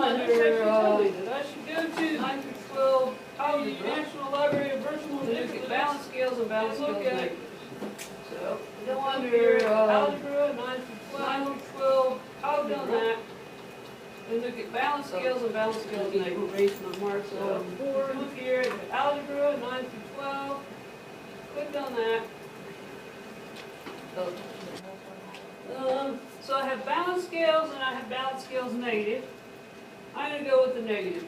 wonder, that I should go to 9 through 12 Algebra, National Library of Virtual and look at balance scales and balance scales negatives. So, no wonder, Algebra, 9 through 12, I've done that. And look at balance scales and balance scales negatives. Erase my marks on the board. Look here at Algebra, 9 through 12. Click on that. So I have balance scales and I have balance scales negative. I'm going to go with the negative.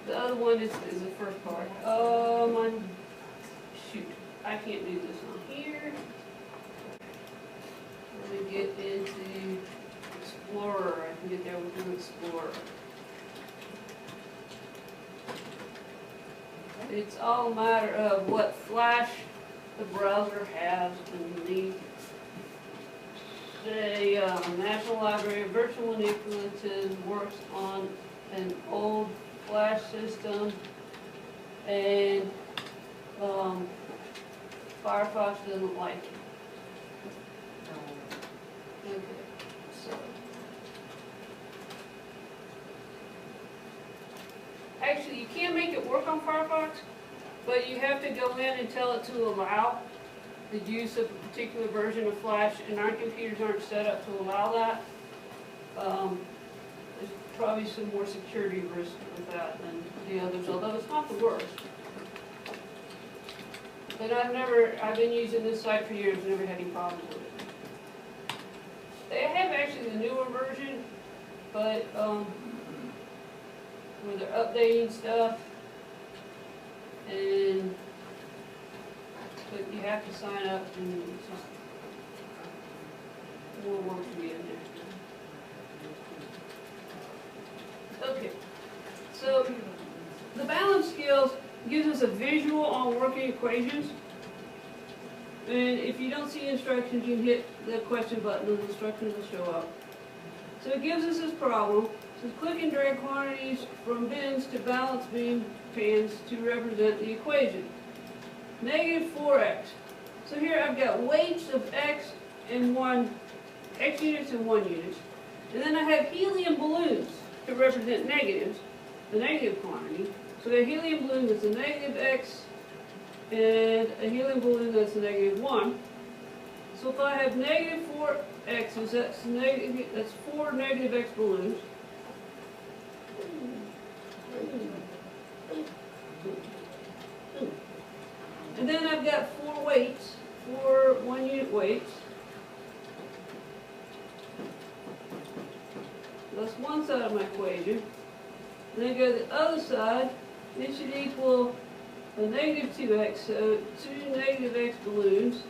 The other one is the first part. Shoot, I can't do this on here. Let me get into Explorer. I can get there with an Explorer. It's all a matter of what flash the browser has underneath. Say, National Library of Virtual and Equivalent works on an old flash system, and Firefox doesn't like it. Okay, so actually, you can make it work on Firefox, but you have to go in and tell it to allow the use of a particular version of Flash, and our computers aren't set up to allow that. There's probably some more security risk with that than the others, although it's not the worst. But I've been using this site for years, never had any problems with it. They have actually the newer version, but where they're updating stuff, but you have to sign up, and it's just more work to be in there. Okay, so the balance scales gives us a visual on working equations, and if you don't see instructions, you can hit the question button and the instructions will show up. So it gives us this problem. It says click and drag quantities from bins to balance beam pans to represent the equation. Negative 4x. So here I've got weights of x and x units and 1 unit. And then I have helium balloons to represent negatives, the negative quantity. So I got a helium balloon that's a negative x and a helium balloon that's a negative 1. So if I have negative 4 x's, that's 4 negative x balloons. And then I've got 4 weights, 4 1 unit weights. That's one side of my equation. And then go to the other side, it should equal a negative 2x, so 2 negative x balloons,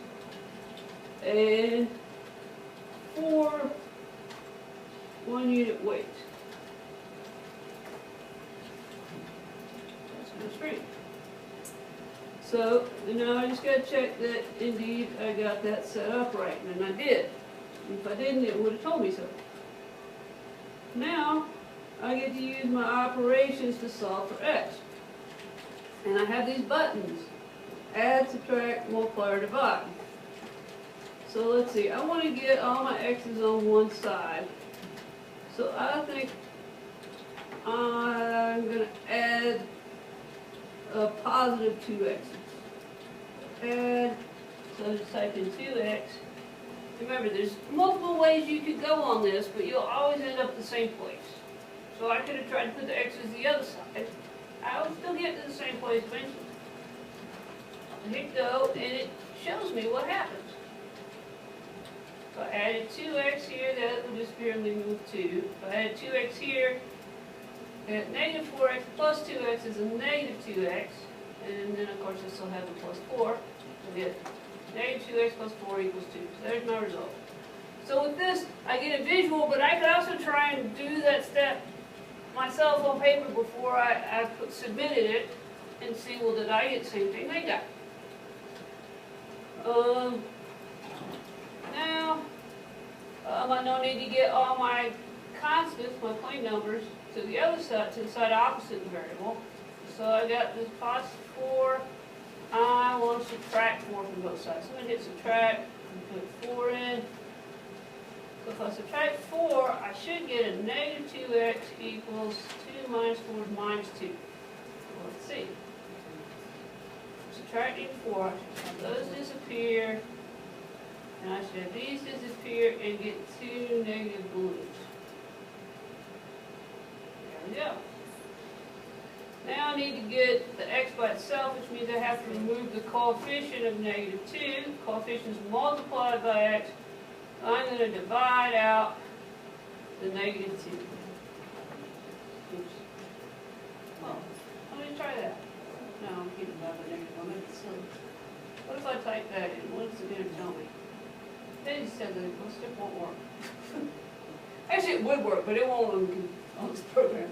and 4 1 unit weights. That's my string. So now I just got to check that indeed I got that set up right, and I did. If I didn't, it would have told me so. Now I get to use my operations to solve for x. And I have these buttons: add, subtract, multiply, or divide. So let's see, I want to get all my x's on one side. So I think I'm going to add a positive 2x's. Add, so I just type in 2x. Remember, there's multiple ways you could go on this, but you'll always end up the same place. So I could have tried to put the x's the other side. I would still get to the same place eventually. I hit go, and it shows me what happens. So I added 2x here, that will disappear and leave me with 2. If I add 2x here, and negative 4x plus 2x is a negative 2x. And then, of course, I still have the plus 4. So get negative 2x plus 4 equals 2. So there's my result. So with this, I get a visual, but I could also try and do that step myself on paper before I submitted it and see, well, did I get the same thing they got? Now, I don't need to get all my constants, my plain numbers, to the other side, to the side opposite the variable. So I got this plus 4. I want to subtract 4 from both sides. So I'm going to hit subtract and put 4 in. So if I subtract 4, I should get a negative 2x equals 2 minus 4 is minus 2. Well, let's see. Subtracting 4, I should have those disappear, and I should have these disappear and get 2 negative balloons. There we go. Now I need to get the x by itself, which means I have to remove the coefficient of negative 2. Coefficient is multiplied by x. I'm going to divide out the negative 2. Oops. Oh, let me try that. No, I'm kidding about the negative 1. That's silly. What if I type that in? What is it going to tell me? They just said that most of it won't work. Actually, it would work, but it won't on this program.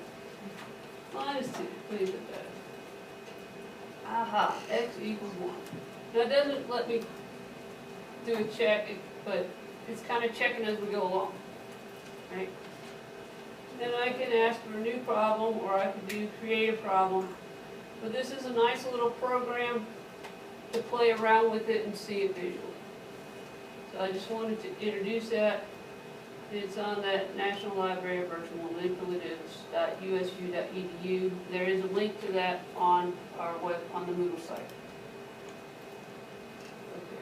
Minus 2. Please put that. Aha, x equals 1. Now it doesn't let me do a check, but it's kind of checking as we go along. Right? Then I can ask for a new problem, or I can create a problem. But this is a nice little program to play around with it and see it visually. So I just wanted to introduce that. It's on that National Library virtual manipulatives.usu.edu. There is a link to that on our web, on the Moodle site.